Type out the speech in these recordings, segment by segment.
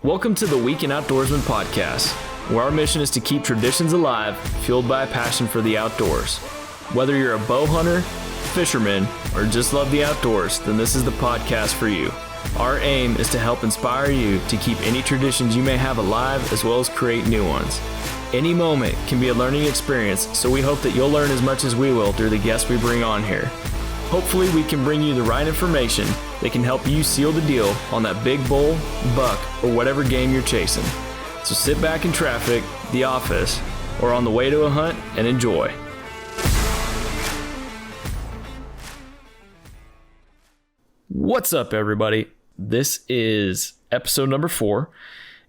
Welcome to the Weekend Outdoorsman podcast, where our mission is to keep traditions alive, fueled by a passion for the outdoors. Whether you're a bow hunter, fisherman, or just love the outdoors, then this is the podcast for you. Our aim is to help inspire you to keep any traditions you may have alive, as well as create new ones. Any moment can be a learning experience, so we hope that you'll learn as much as we will through the guests we bring on here. Hopefully we can bring you the right information that can help you seal the deal on that big bull, buck, or whatever game you're chasing. So sit back in traffic, the office, or on the way to a hunt and enjoy. What's up, everybody? This is episode number 4.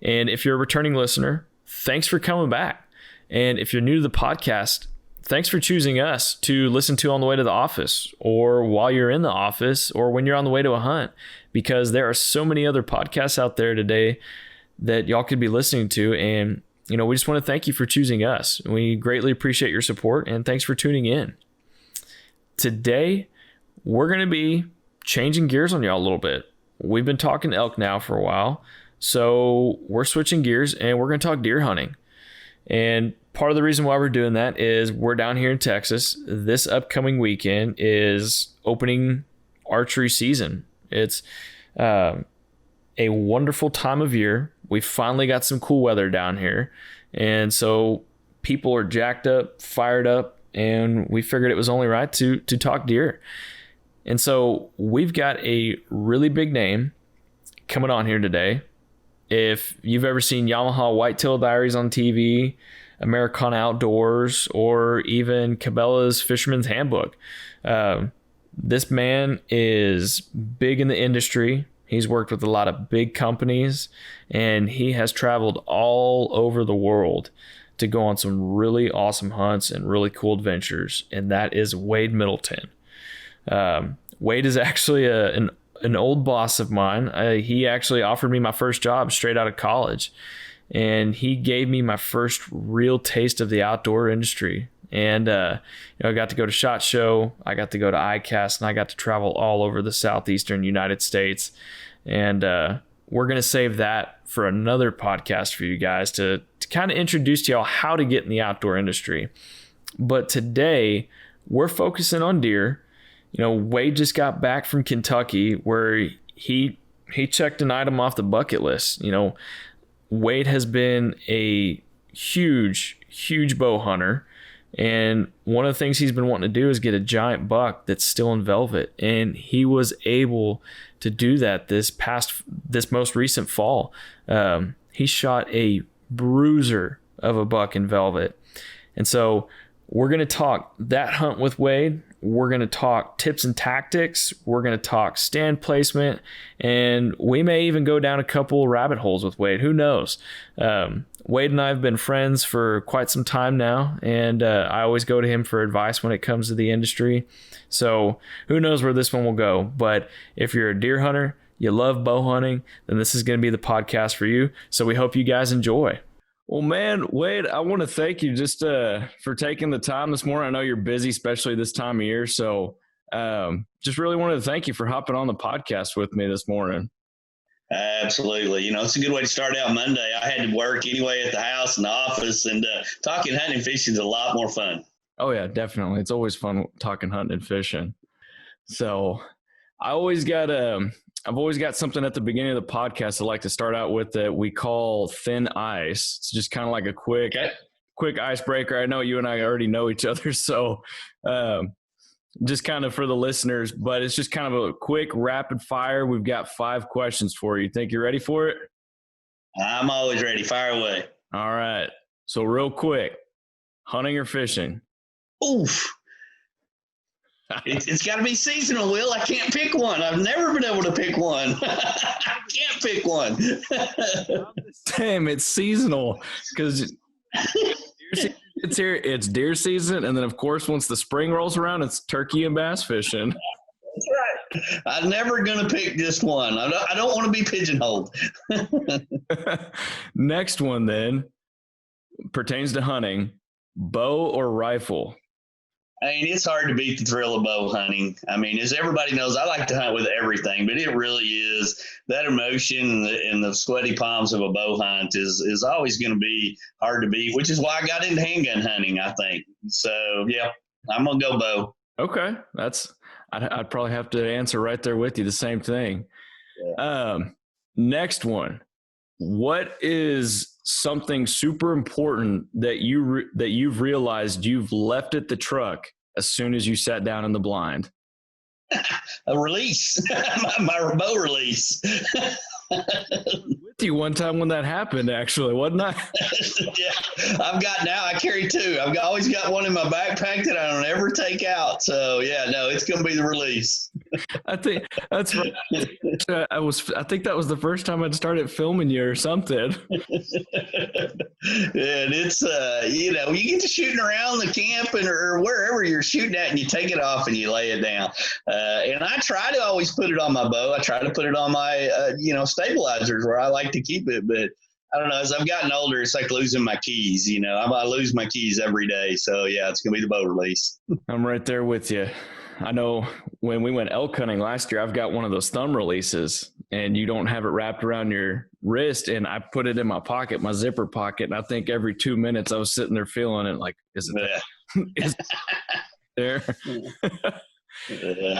And if you're a returning listener, thanks for coming back. And if you're new to the podcast, thanks for choosing us to listen to on the way to the office, or while you're in the office, or when you're on the way to a hunt, because there are so many other podcasts out there today that y'all could be listening to. And, we just want to thank you for choosing us. We greatly appreciate your support, and thanks for tuning in. Today, we're going to be changing gears on y'all a little bit. We've been talking elk now for a while, so we're switching gears and we're going to talk deer hunting. And part of the reason why we're doing that is we're down here in Texas. This upcoming weekend is opening archery season. It's a wonderful time of year. We finally got some cool weather down here. And so people are jacked up, fired up, and we figured it was only right to talk deer. And so we've got a really big name coming on here today. If you've ever seen Yamaha Whitetail Diaries on TV, Americana Outdoors, or even Cabela's Fisherman's Handbook, this man is big in the industry. He's worked with a lot of big companies, and he has traveled all over the world to go on some really awesome hunts and really cool adventures, and that is Wade Middleton. Wade is actually an old boss of mine. He actually offered me my first job straight out of college, and he gave me my first real taste of the outdoor industry. And I got to go to SHOT Show, I got to go to ICAST, and I got to travel all over the southeastern United States. And we're going to save that for another podcast for you guys to kind of introduce to y'all how to get in the outdoor industry. But today, we're focusing on deer. Wade just got back from Kentucky, where he checked an item off the bucket list. Wade has been a huge bow hunter, and one of the things he's been wanting to do is get a giant buck that's still in velvet, and he was able to do that this most recent fall. He shot a bruiser of a buck in velvet, and so we're going to talk that hunt with Wade. We're going to talk tips and tactics. We're going to talk stand placement, and we may even go down a couple rabbit holes with Wade. Who knows? Wade and I have been friends for quite some time now, and I always go to him for advice when it comes to the industry. So who knows where this one will go? But if you're a deer hunter, you love bow hunting, then this is going to be the podcast for you. So we hope you guys enjoy. Well, man, Wade, I want to thank you just for taking the time this morning. I know you're busy, especially this time of year. So just really wanted to thank you for hopping on the podcast with me this morning. Absolutely. It's a good way to start out Monday. I had to work anyway at the house and the office, and talking hunting and fishing is a lot more fun. Oh, yeah, definitely. It's always fun talking hunting and fishing. So I've always got something at the beginning of the podcast I like to start out with that we call thin ice. It's just kind of like a quick icebreaker. I know you and I already know each other, so just kind of for the listeners, but it's just kind of a quick rapid fire. We've got 5 questions for you. Think you're ready for it? I'm always ready. Fire away. All right. So real quick, hunting or fishing? Oof. It's got to be seasonal, Will. I can't pick one. I've never been able to pick one. I can't pick one. Damn, it's seasonal because it's here. It's deer season, and then of course, once the spring rolls around, it's turkey and bass fishing. That's right. I'm never gonna pick just one. I don't want to be pigeonholed. Next one then pertains to hunting: bow or rifle? I mean, it's hard to beat the thrill of bow hunting. I mean, as everybody knows, I like to hunt with everything, but it really is that emotion and the sweaty palms of a bow hunt is always going to be hard to beat, which is why I got into handgun hunting, I think. So, yeah, I'm going to go bow. Okay. I'd probably have to answer right there with you the same thing. Yeah. Next one. What is something super important that you've realized you've left at the truck as soon as you sat down in the blind? A release, my bow release. With you one time when that happened, actually, wasn't I? Yeah, I carry two. I've always got one in my backpack that I don't ever take out. So yeah, no, it's going to be the release. I think that's right. I think that was the first time I'd started filming you or something. And it's you get to shooting around the camp or wherever you're shooting at, and you take it off and you lay it down. And I try to always put it on my bow. I try to put it on my stabilizers where I like to keep it, but I don't know. As I've gotten older, it's like losing my keys. I lose my keys every day. So yeah, it's gonna be the bow release. I'm right there with you. I know when we went elk hunting last year, I've got one of those thumb releases, and you don't have it wrapped around your wrist. And I put it in my pocket, my zipper pocket. And I think every 2 minutes I was sitting there feeling it like, is it there? Is it there?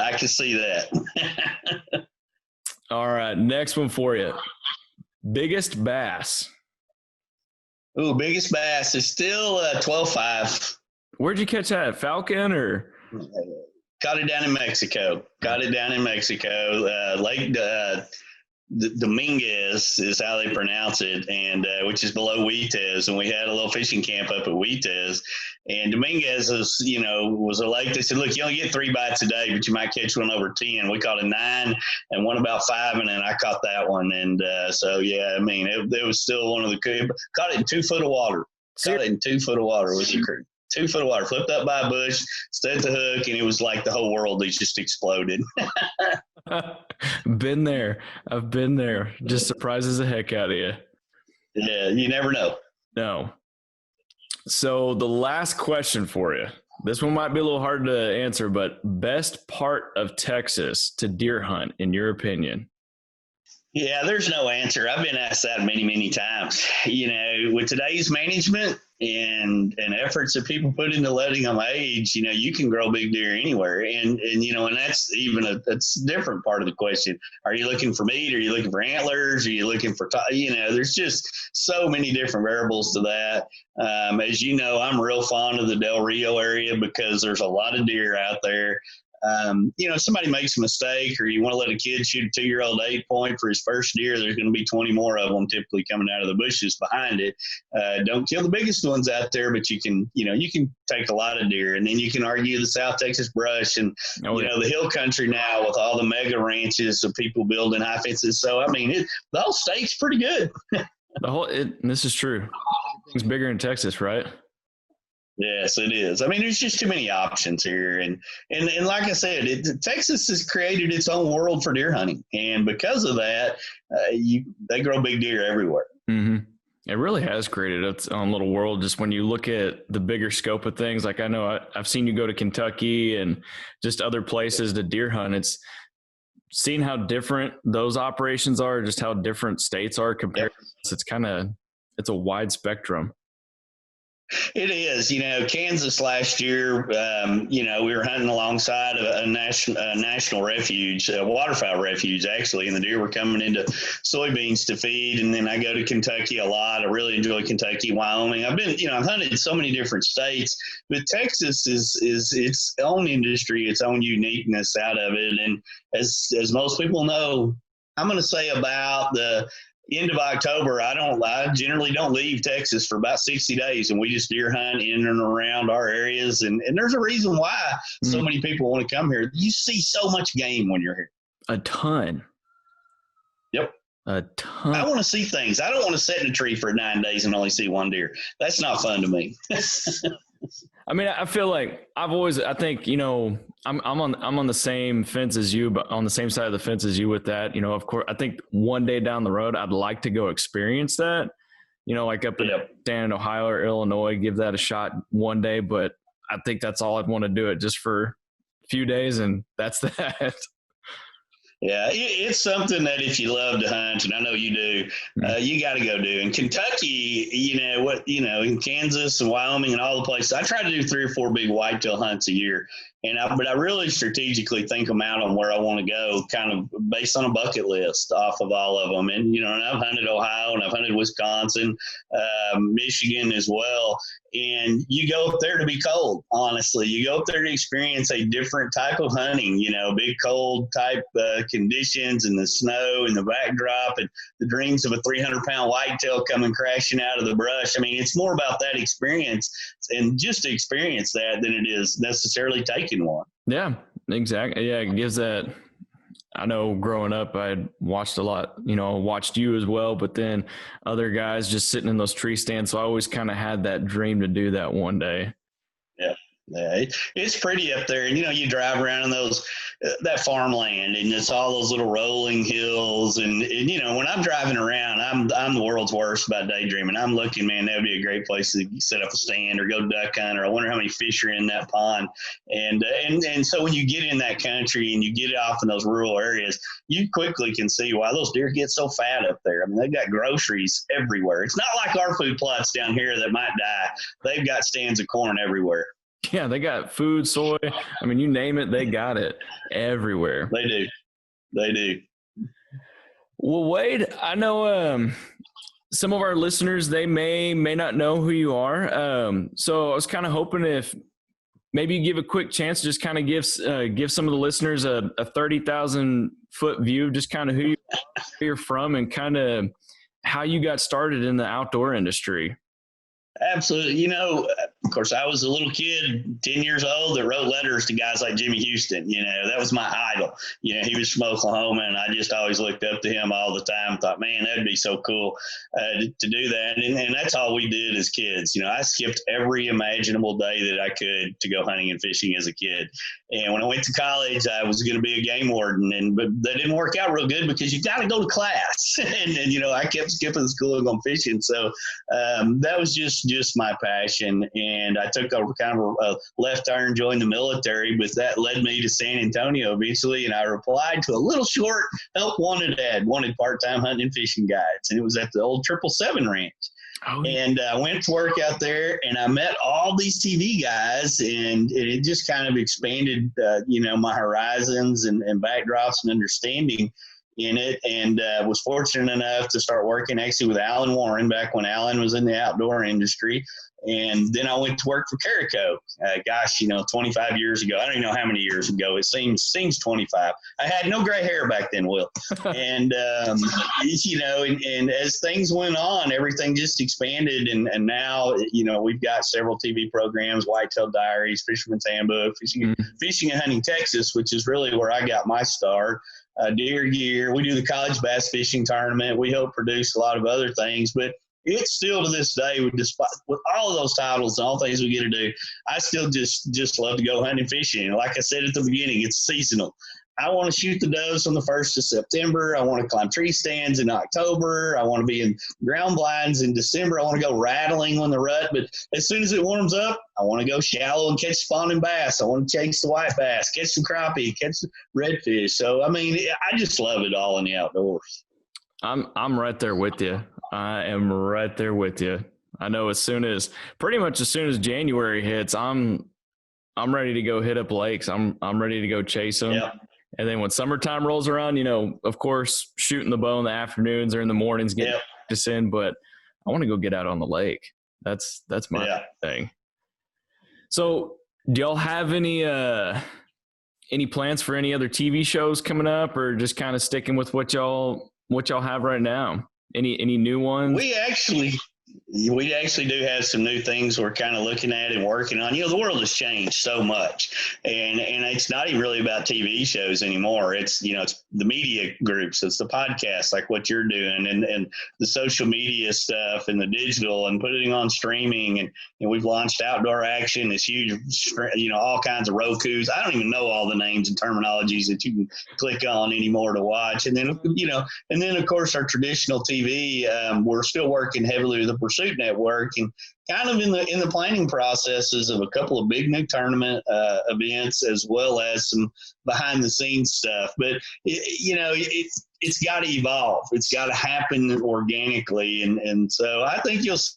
I can see that. All right. Next one for you. Biggest bass. Ooh, biggest bass is still 12.5. Where'd you catch that? Falcon or? Caught it down in Mexico. Lake Dominguez is how they pronounce it, and which is below Whitetail. And we had a little fishing camp up at Whitetail. And Dominguez was a lake. They said, look, you only get 3 bites a day, but you might catch one over 10. We caught a 9 and one about 5, and then I caught that one. And so, yeah, I mean, it was still one of the caught it in 2 foot of water. Caught it in 2 foot of water with the crew. 2 foot of water, flipped up by a bush, stood the hook, and it was like the whole world just exploded. Been there. I've been there. Just surprises the heck out of you. Yeah, you never know. No. So the last question for you. This one might be a little hard to answer, but best part of Texas to deer hunt, in your opinion? Yeah, there's no answer. I've been asked that many, many times. With today's management and efforts that people put into letting them age, you can grow big deer anywhere. And that's even that's a different part of the question. Are you looking for meat? Are you looking for antlers? Are you looking for, there's just so many different variables to that. As you know, I'm real fond of the Del Rio area because there's a lot of deer out there. If somebody makes a mistake or you want to let a kid shoot a 2-year-old 8-point for his first deer, there's going to be 20 more of them typically coming out of the bushes behind it. Don't kill the biggest ones out there, but you can take a lot of deer. And then you can argue the South Texas brush and, the hill country now with all the mega ranches of people building high fences. So, I mean, the whole state's pretty good. This is true. Everything's bigger in Texas, right? Yes, it is. I mean, there's just too many options here. And like I said, Texas has created its own world for deer hunting. And because of that, they grow big deer everywhere. Mm-hmm. It really has created its own little world. Just when you look at the bigger scope of things, like I know I've seen you go to Kentucky and just other places to deer hunt. It's seeing how different those operations are, just how different states are compared. Yep. It's a wide spectrum. It is. Kansas last year, we were hunting alongside a national refuge, a waterfowl refuge, actually, and the deer were coming into soybeans to feed. And then I go to Kentucky a lot. I really enjoy Kentucky, Wyoming. I've hunted so many different states, but Texas is its own industry, its own uniqueness out of it. And as most people know, I'm going to say about the end of October, I generally don't leave Texas for about 60 days, and we just deer hunt in and around our areas. And there's a reason why so many people want to come here. You see so much game when you're here. A ton. Yep. A ton. I want to see things. I don't want to sit in a tree for 9 days and only see one deer. That's not fun to me. I mean, I feel like I'm on the same fence as you, but on the same side of the fence as you with that. Of course, I think one day down the road, I'd like to go experience that. Like up in Ohio or Illinois, give that a shot one day. But I think that's all I'd want to do it just for a few days, and that's that. Yeah, it's something that if you love to hunt, and I know you do, you got to go do. In Kentucky, in Kansas and Wyoming and all the places, I try to do 3 or 4 big whitetail hunts a year. But I really strategically think them out on where I want to go, kind of based on a bucket list off of all of them. And, and I've hunted Ohio and I've hunted Wisconsin, Michigan as well. And you go up there to be cold, honestly. You go up there to experience a different type of hunting, big cold type conditions and the snow and the backdrop and the dreams of a 300-pound whitetail coming crashing out of the brush. I mean, it's more about that experience and just to experience that than it is necessarily taking one. Yeah, exactly. Yeah, it gives that. I know growing up, I watched a lot, watched you as well, but then other guys just sitting in those tree stands. So I always kind of had that dream to do that one day. Yeah. Yeah, it's pretty up there. And, you drive around in that farmland and it's all those little rolling hills. And when I'm driving around, I'm the world's worst about daydreaming. I'm looking, man, that would be a great place to set up a stand or go duck hunt, or I wonder how many fish are in that pond. And so when you get in that country and you get off in those rural areas, you quickly can see why those deer get so fat up there. I mean, they've got groceries everywhere. It's not like our food plots down here that might die. They've got stands of corn everywhere. Yeah, they got food, soy. I mean, you name it, they got it everywhere. They do. Well, Wade, I know some of our listeners, they may not know who you are. So I was kind of hoping if maybe you give a quick chance, just kind of give some of the listeners a 30,000 foot view of just kind of who you're from and kind of how you got started in the outdoor industry. Absolutely. Of course, I was a little kid, 10 years old, that wrote letters to guys like Jimmy Houston. That was my idol. He was from Oklahoma, and I just always looked up to him all the time and thought, man, that'd be so cool to do that. And that's all we did as kids. I skipped every imaginable day that I could to go hunting and fishing as a kid. And when I went to college, I was going to be a game warden, but that didn't work out real good because you got to go to class. and I kept skipping school and going fishing. So that was just my passion. And I took a kind of a left turn, joined the military, but that led me to San Antonio eventually. And I replied to a little short help wanted ad, wanted part-time hunting and fishing guides. And it was at the old 777 ranch. Oh, yeah. And I went to work out there and I met all these TV guys, and it just kind of expanded, my horizons and backdrops and understanding in it. And was fortunate enough to start working actually with Alan Warren back when Alan was in the outdoor industry. And then I went to work for Carico, 25 years ago. I don't even know how many years ago. It seems 25. I had no gray hair back then, Will. And, and as things went on, everything just expanded. And now, we've got several TV programs, Whitetail Diaries, Fisherman's Handbook, Fishing and Hunting Texas, which is really where I got my start. Deer Gear. We do the college bass fishing tournament. We help produce a lot of other things, but it's still to this day, with all of those titles and all things we get to do, I still just love to go hunting and fishing. Like I said at the beginning, it's seasonal. I want to shoot the does on the 1st of September. I want to climb tree stands in October. I want to be in ground blinds in December. I want to go rattling on the rut. But as soon as it warms up, I want to go shallow and catch spawning bass. I want to chase the white bass, catch some crappie, catch some redfish. So, I just love it all in the outdoors. I'm right there with you. I am right there with you. I know pretty much as soon as January hits, I'm ready to go hit up lakes. I'm ready to go chase them. Yep. And then when summertime rolls around, of course, shooting the bow in the afternoons or in the mornings, getting practice in, but I want to go get out on the lake. That's my thing. So do y'all have any plans for any other TV shows coming up, or just kind of sticking with what y'all have right now? Any new ones? We actually do have some new things we're kind of looking at and working on. The world has changed so much, and it's not even really about TV shows anymore. It's it's the media groups, it's the podcasts like what you're doing, and the social media stuff and the digital and putting on streaming, and we've launched Outdoor Action, this huge all kinds of Rokus. I don't even know all the names and terminologies that you can click on anymore to watch. And then of course our traditional TV, we're still working heavily with the Pursuit Network, and kind of in the planning processes of a couple of big new tournament events, as well as some behind the scenes stuff. But it's got to evolve. It's got to happen organically, and so I think you'll see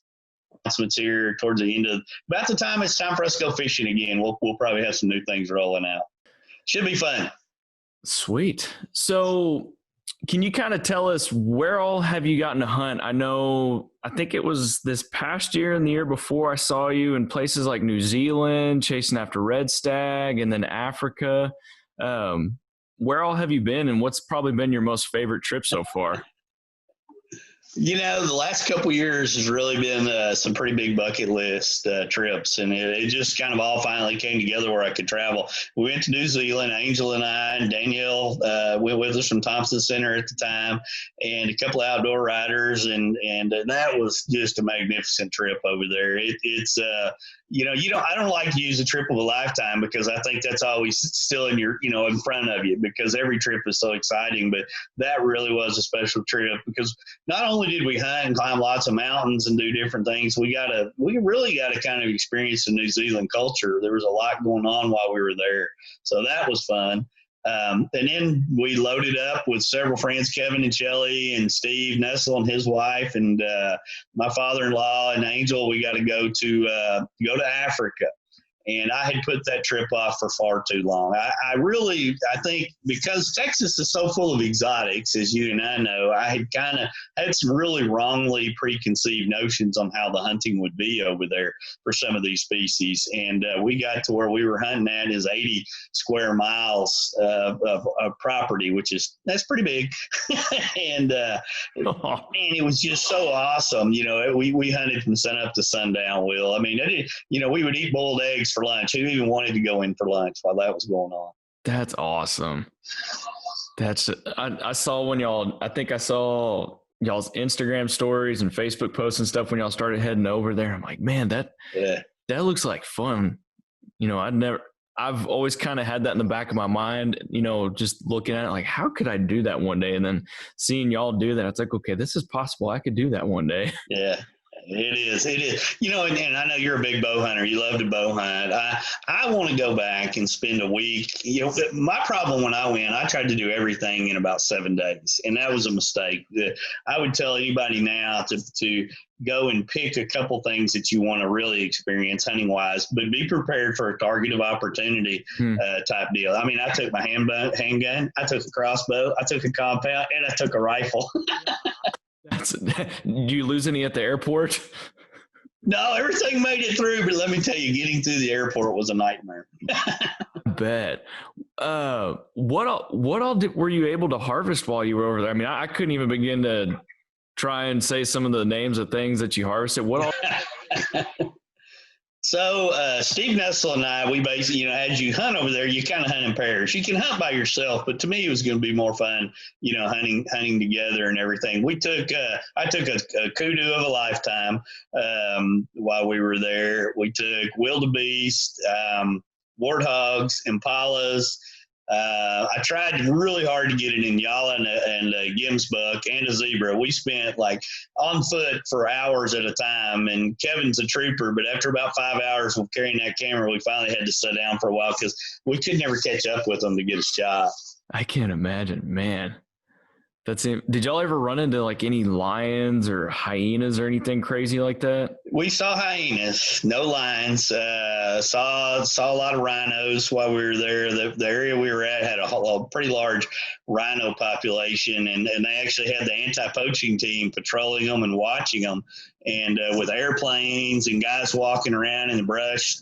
announcements here towards the end of about the time it's time for us to go fishing again. We'll probably have some new things rolling out. Should be fun. Sweet. So can you kind of tell us where all have you gotten to hunt? I think it was this past year and the year before I saw you in places like New Zealand, chasing after red stag, and then Africa. Where all have you been, and what's probably been your most favorite trip so far? The last couple of years has really been some pretty big bucket list trips, and it just kind of all finally came together where I could travel. We went to New Zealand. Angel and I and Danielle went with us from Thompson Center at the time, and a couple of outdoor riders, and that was just a magnificent trip over there. I don't like to use a trip of a lifetime, because I think that's always still in front of you, because every trip is so exciting. But that really was a special trip, because not only did we hunt and climb lots of mountains and do different things, we really got to kind of experience the New Zealand culture. There was a lot going on while we were there. So that was fun. And then we loaded up with several friends, Kevin and Shelley and Steve Nessel and his wife, and my father-in-law and Angel. We got to go to Africa. And I had put that trip off for far too long. I think because Texas is so full of exotics, as you and I know, I had kind of had some really wrongly preconceived notions on how the hunting would be over there for some of these species. And we got to where we were hunting at is 80 square miles of property, that's pretty big. And it was just so awesome. We hunted from sun up to sundown, Will. I mean, we would eat boiled eggs for lunch. Who even wanted to go in for lunch while that was going on? That's awesome. I saw I saw y'all's Instagram stories and Facebook posts and stuff when y'all started heading over there. I'm like, man, that looks like fun. I've always kind of had that in the back of my mind, just looking at it like, how could I do that one day? And then seeing y'all do that, it's like, okay, this is possible. I could do that one day. Yeah. It is. And I know you're a big bow hunter. You love to bow hunt. I want to go back and spend a week. My problem when I went, I tried to do everything in about 7 days, and that was a mistake. I would tell anybody now to go and pick a couple things that you want to really experience hunting wise, but be prepared for a target of opportunity type deal. I mean, I took my handgun, I took a crossbow, I took a compound, and I took a rifle. Do you lose any at the airport? No, everything made it through, but let me tell you, getting through the airport was a nightmare. Bet. What all were you able to harvest while you were over there? I mean, I couldn't even begin to try and say some of the names of things that you harvested. What all? So Steve Nessel and I, we basically, as you hunt over there, you kind of hunt in pairs. You can hunt by yourself, but to me, it was going to be more fun, hunting together and everything. I took a kudu of a lifetime while we were there. We took wildebeest, warthogs, impalas. I tried really hard to get an Inyala and a Gemsbuck and a zebra. We spent on foot for hours at a time, and Kevin's a trooper, but after about 5 hours of carrying that camera, we finally had to sit down for a while because we could never catch up with them to get a shot. I can't imagine, man. Did y'all ever run into any lions or hyenas or anything crazy like that? We saw hyenas, no lions. Saw a lot of rhinos while we were there. The area we were at had a pretty large rhino population, and they actually had the anti-poaching team patrolling them and watching them. And with airplanes and guys walking around in the brush,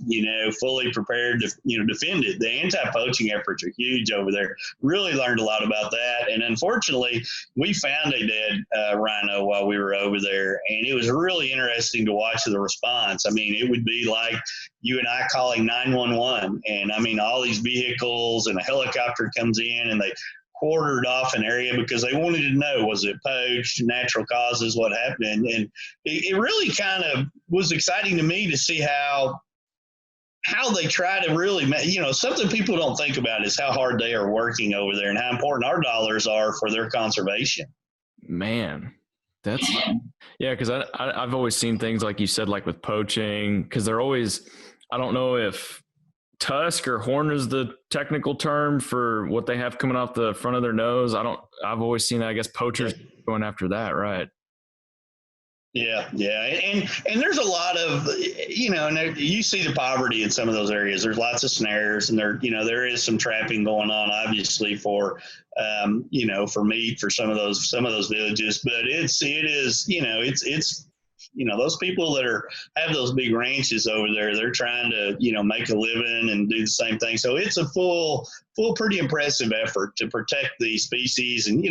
fully prepared to, defend it. The anti-poaching efforts are huge over there. Really learned a lot about that. And unfortunately, we found a dead rhino while we were over there. And it was really interesting to watch the response. I mean, it would be like you and I calling 911. And I mean, all these vehicles and a helicopter comes in and they quartered off an area because they wanted to know, was it poached, natural causes, what happened? And it really kind of was exciting to me to see how they try to really, something people don't think about is how hard they are working over there and how important our dollars are for their conservation. Man, That's yeah, because I've always seen things like you said, like with poaching, because they're always, I don't know if tusk or horn is the technical term for what they have coming off the front of their nose. I've always seen, I guess, poachers going after that, right? Yeah, yeah, and there's a lot of, and you see the poverty in some of those areas. There's lots of snares, and there is some trapping going on, obviously for meat for some of those villages. But it's those people that have those big ranches over there. They're trying to make a living and do the same thing. So it's a full, pretty impressive effort to protect the species, and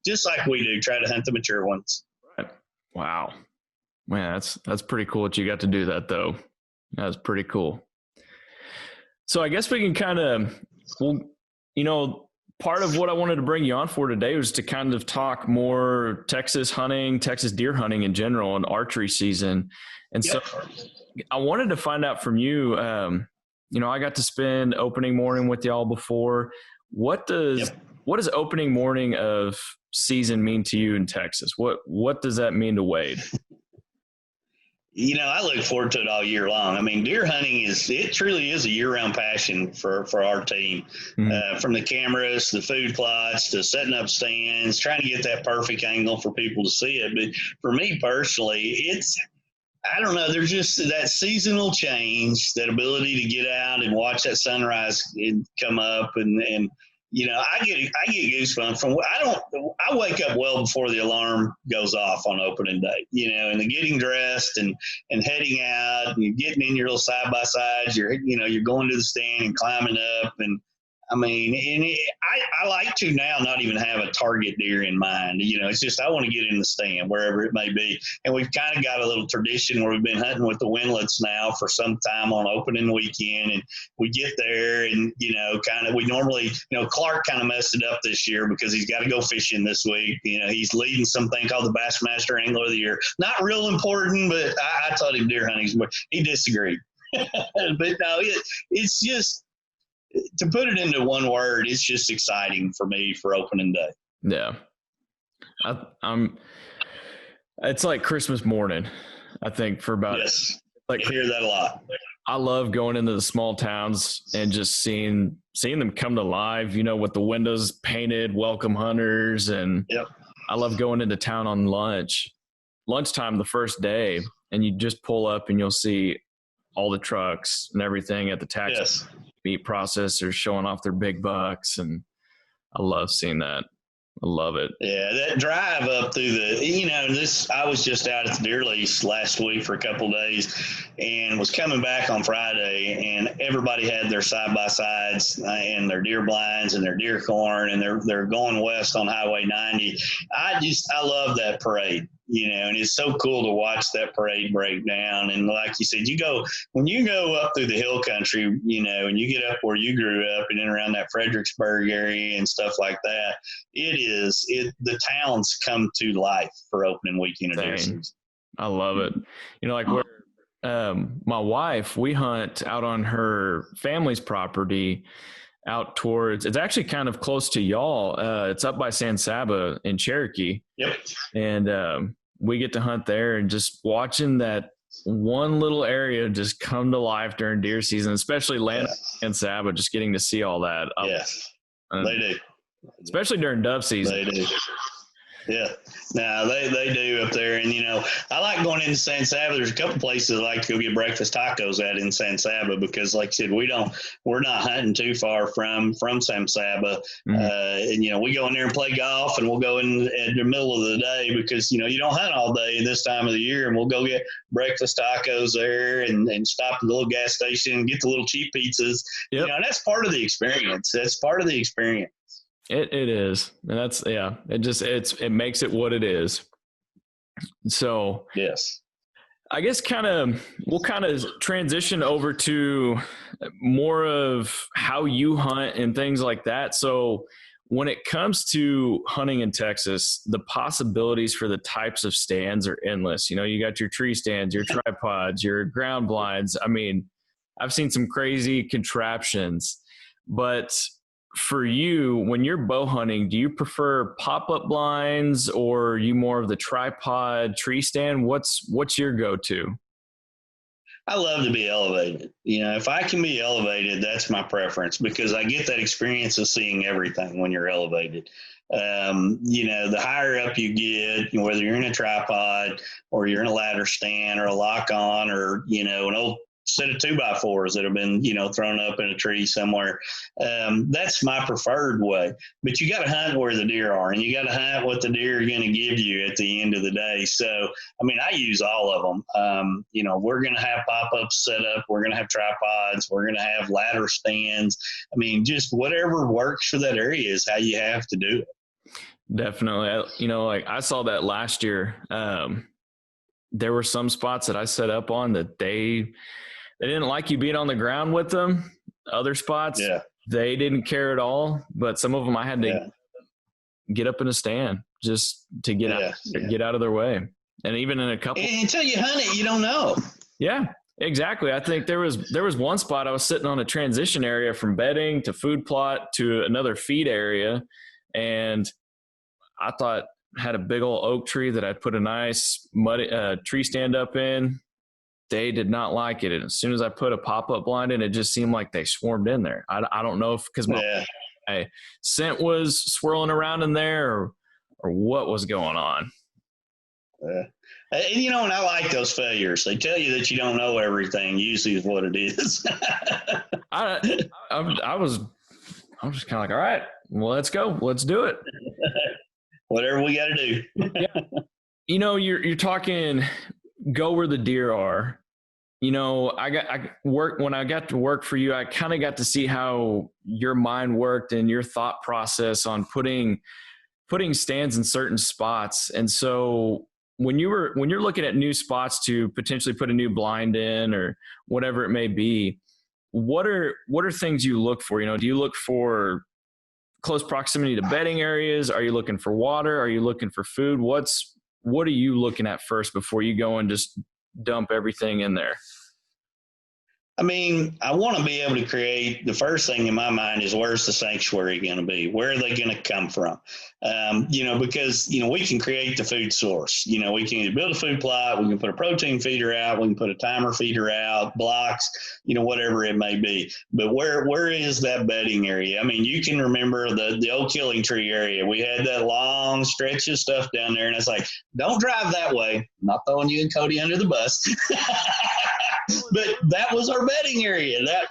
just like we do, try to hunt the mature ones. Right. Wow. Man, that's pretty cool that you got to do that, though. That's pretty cool. So I guess we can kind of, part of what I wanted to bring you on for today was to kind of talk more Texas hunting, Texas deer hunting in general, and archery season. And so I wanted to find out from you, I got to spend opening morning with y'all before. What does opening morning of season mean to you in Texas? What does that mean to Wade? I look forward to it all year long. I mean, deer hunting it truly is a year-round passion for our team. Mm-hmm. From the cameras, the food plots, to setting up stands, trying to get that perfect angle for people to see it. But for me personally, I don't know, there's just that seasonal change, that ability to get out and watch that sunrise come up, and I get goosebumps I wake up well before the alarm goes off on opening day, and the getting dressed and heading out, and you're getting in your little side by sides, you're going to the stand and climbing up, and I mean, I like to now not even have a target deer in mind. It's just I want to get in the stand wherever it may be. And we've kind of got a little tradition where we've been hunting with the windlets now for some time on opening weekend. And we get there and, we normally, Clark kind of messed it up this year because he's got to go fishing this week. He's leading something called the Bassmaster Angler of the Year. Not real important, but I taught him deer hunting. He disagreed. But no, it's just, to put it into one word, it's just exciting for me for opening day. Yeah. It's like Christmas morning, I think, for about, yes. I hear that a lot. I love going into the small towns and just seeing them come to life, with the windows painted, welcome hunters. And I love going into town on lunchtime the first day, and you just pull up and you'll see all the trucks and everything at the tax meat processors showing off their big bucks. And I love seeing that. I love it. Yeah, that drive up through I was just out at the deer lease last week for a couple of days and was coming back on Friday, and everybody had their side-by-sides and their deer blinds and their deer corn, and they're going west on Highway 90. I love that parade. And it's so cool to watch that parade break down. And like you said, when you go up through the hill country, and you get up where you grew up and in around that Fredericksburg area and stuff like that, the towns come to life for opening weekend of deer season. I love it. Like where my wife, we hunt out on her family's property out towards, it's actually kind of close to y'all. It's up by San Saba in Cherokee. Yep. And we get to hunt there, and just watching that one little area just come to life during deer season, especially land San Saba, just getting to see all that. Yes, they do. Especially during dove season. They do. Yeah, no, they do up there. And, I like going into San Saba. There's a couple places I like to go get breakfast tacos at in San Saba because, like I said, we're not hunting too far from San Saba. Mm-hmm. And, we go in there and play golf, and we'll go in at the middle of the day because, you don't hunt all day this time of the year, and we'll go get breakfast tacos there and stop at the little gas station and get the little cheap pizzas. Yep. And that's part of the experience. That's part of the experience. It is. And that's, it makes it what it is. So, yes, I guess we'll transition over to more of how you hunt and things like that. So when it comes to hunting in Texas, the possibilities for the types of stands are endless. You got your tree stands, your tripods, your ground blinds. I mean, I've seen some crazy contraptions, but for you, when you're bow hunting, do you prefer pop-up blinds or are you more of the tripod tree stand? What's your go-to? I love to be elevated. If I can be elevated, that's my preference because I get that experience of seeing everything when you're elevated. The higher up you get, whether you're in a tripod or you're in a ladder stand or a lock on or, an old set of 2x4s that have been, thrown up in a tree somewhere. That's my preferred way. But you got to hunt where the deer are, and you got to hunt what the deer are going to give you at the end of the day. So, I use all of them. We're going to have pop-ups set up. We're going to have tripods. We're going to have ladder stands. Just whatever works for that area is how you have to do it. Definitely. I saw that last year. There were some spots that I set up on that they didn't like you being on the ground with them. Other spots, they didn't care at all. But some of them I had to get up in a stand just to get out of their way. And even in a couple. And until you hunt it, you don't know. Yeah, exactly. I think there was one spot I was sitting on a transition area from bedding to food plot to another feed area. And I thought had a big old oak tree that I'd put a nice muddy tree stand up in. They did not like it. And as soon as I put a pop-up blind in, it just seemed like they swarmed in there. I don't know if because my scent was swirling around in there or what was going on. And I like those failures. They tell you that you don't know everything, usually is what it is. I was just kind of like, all right, well, let's go. Let's do it. Whatever we got to do. Yeah. You're talking go where the deer are. I got to work for you, I kind of got to see how your mind worked and your thought process on putting stands in certain spots. And so when you're looking at new spots to potentially put a new blind in or whatever it may be, what are things you look for? Do you look for close proximity to bedding areas? Are you looking for water? Are you looking for food? What are you looking at first before you go and just dump everything in there? I want to be able to create, the first thing in my mind is where's the sanctuary going to be? Where are they going to come from? Because, we can create the food source. We can either build a food plot, we can put a protein feeder out, we can put a timer feeder out, blocks, whatever it may be. But where is that bedding area? You can remember the old killing tree area. We had that long stretch of stuff down there, and it's like, don't drive that way. I'm not throwing you and Cody under the bus. But that was our bedding area. That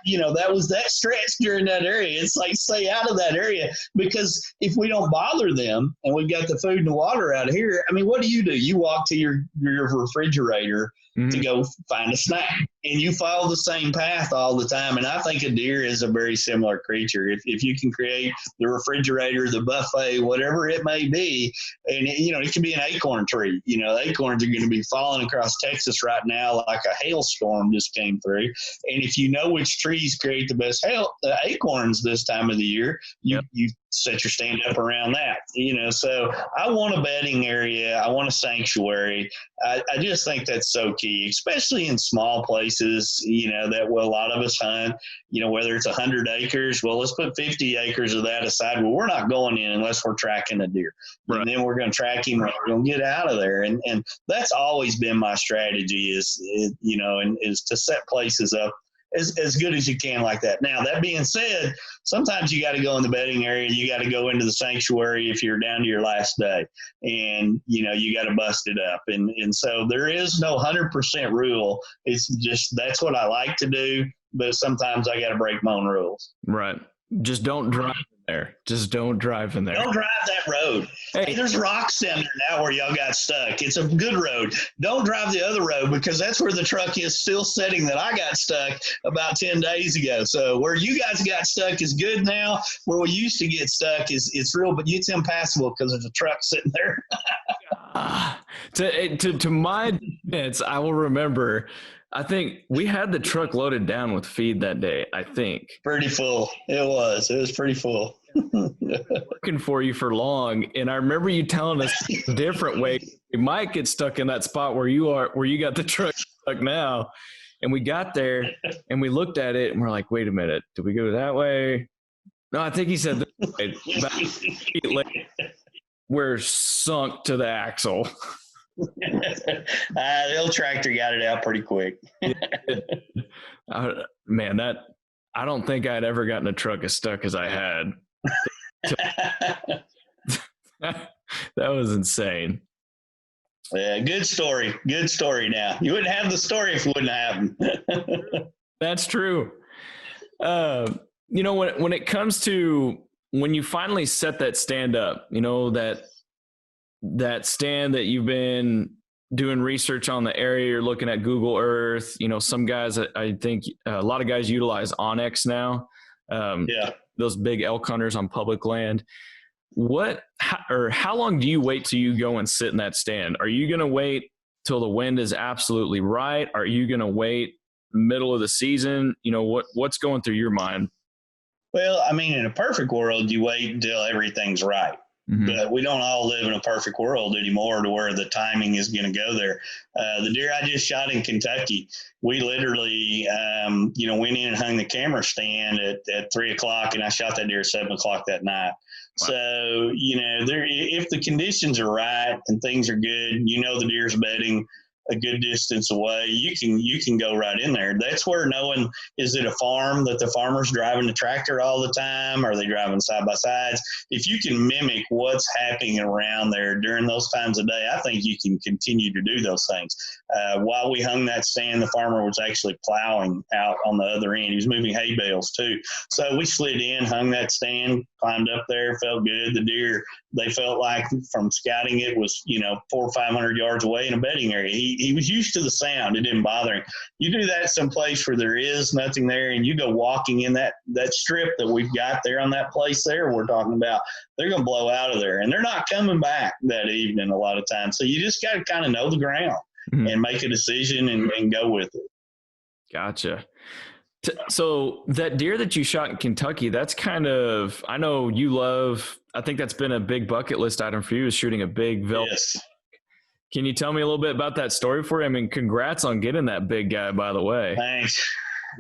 was that stretch during that area. It's like, stay out of that area, because if we don't bother them and we've got the food and the water out here, what do? You walk to your refrigerator to go find a snack, and you follow the same path all the time. And I think a deer is a very similar creature. If you can create the refrigerator, the buffet, whatever it may be, and it can be an acorn tree. Acorns are going to be falling across Texas right now like a hailstorm just came through. And if you know which trees create the best acorns this time of the year, you set your stand up around that. So I want a bedding area. I want a sanctuary. I just think that's so key, especially in small places, that a lot of us hunt, whether it's 100 acres, well, let's put 50 acres of that aside. Well, we're not going in unless we're tracking a deer. Right. And then we're going to track him. We're going to get out of there. And that's always been my strategy is to set places up as good as you can like that. Now, that being said, sometimes you got to go in the bedding area. You got to go into the sanctuary if you're down to your last day, and you got to bust it up. And so there is no 100% rule. It's just, that's what I like to do. But sometimes I got to break my own rules. Right. Just don't drive in there. Just don't drive in there. Don't drive that road. Hey, there's rocks down there now where y'all got stuck. It's a good road. Don't drive the other road, because that's where the truck is still sitting that I got stuck about 10 days ago. So where you guys got stuck is good now. Where we used to get stuck it's real, but it's impassable because there's a truck sitting there. To my defense, I will remember, I think we had the truck loaded down with feed that day, I think. Pretty full. It was pretty full. Working for you for long. And I remember you telling us a different way. You might get stuck in that spot where you got the truck stuck now. And we got there and we looked at it and we're like, wait a minute, do we go that way? No, I think he said about feet later, we're sunk to the axle. The old tractor got it out pretty quick. Man, I don't think I'd ever gotten a truck as stuck as I had. That was insane. Yeah, good story. Good story. Now you wouldn't have the story if it wouldn't happen. That's true. When it comes to when you finally set that stand up, that stand that you've been doing research on the area, you're looking at Google Earth. Some guys, I think a lot of guys utilize Onyx now. Those big elk hunters on public land. How long do you wait till you go and sit in that stand? Are you going to wait till the wind is absolutely right? Are you going to wait middle of the season? What's going through your mind? Well, I mean, in a perfect world, you wait until everything's right. Mm-hmm. But we don't all live in a perfect world anymore to where the timing is going to go there. The deer I just shot in Kentucky, we literally, went in and hung the camera stand at 3:00, and I shot that deer at 7:00 that night. Wow. So, if the conditions are right and things are good, the deer's bedding a good distance away, you can go right in there. That's where knowing, is it a farm that the farmer's driving the tractor all the time? Are they driving side by sides? If you can mimic what's happening around there during those times of day, I think you can continue to do those things. While we hung that stand, the farmer was actually plowing out on the other end. He was moving hay bales too. So we slid in, hung that stand, climbed up there, felt good. The deer, they felt like from scouting it was, 400 or 500 yards away in a bedding area. He was used to the sound. It didn't bother him. You do that someplace where there is nothing there, and you go walking in that strip that we've got there on that place there we're talking about, they're going to blow out of there, and they're not coming back that evening a lot of times. So you just got to kind of know the ground and make a decision and go with it. Gotcha. So that deer that you shot in Kentucky, that's kind of, I know you love, I think that's been a big bucket list item for you, is shooting a big velvet. Yes. Can you tell me a little bit about that story for you? I mean, congrats on getting that big guy, by the way. Thanks.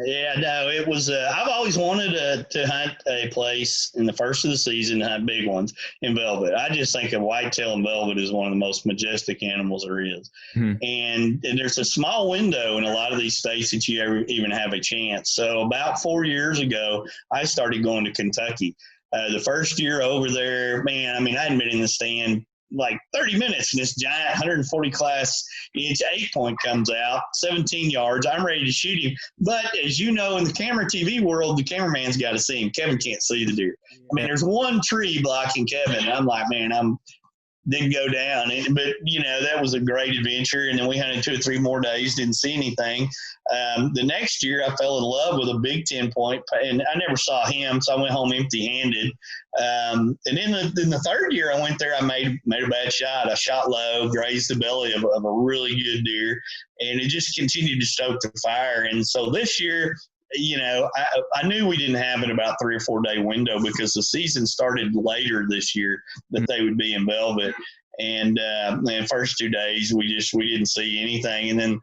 Yeah, no, it was, I've always wanted to hunt a place in the first of the season to hunt big ones in velvet. I just think a whitetail in velvet is one of the most majestic animals there is. And there's a small window in a lot of these states that you ever even have a chance. So about 4 years ago, I started going to Kentucky. The first year over there, man, I mean, I hadn't been in the stand like 30 minutes, and this giant 140 class inch 8-point comes out 17 yards. I'm ready to shoot him. But as you know, in the camera TV world, the cameraman's got to see him. Kevin can't see the deer. I mean, there's one tree blocking Kevin. And I'm like, man, didn't go down. But, that was a great adventure. And then we hunted 2 or 3 more days, didn't see anything. The next year, I fell in love with a big 10-point, and I never saw him, so I went home empty-handed. And in the third year I went there, I made a bad shot. I shot low, grazed the belly of a really good deer, and it just continued to stoke the fire. And so this year, I knew we didn't have it about 3 or 4 day window because the season started later this year that they would be in velvet. And the first 2 days we didn't see anything. And then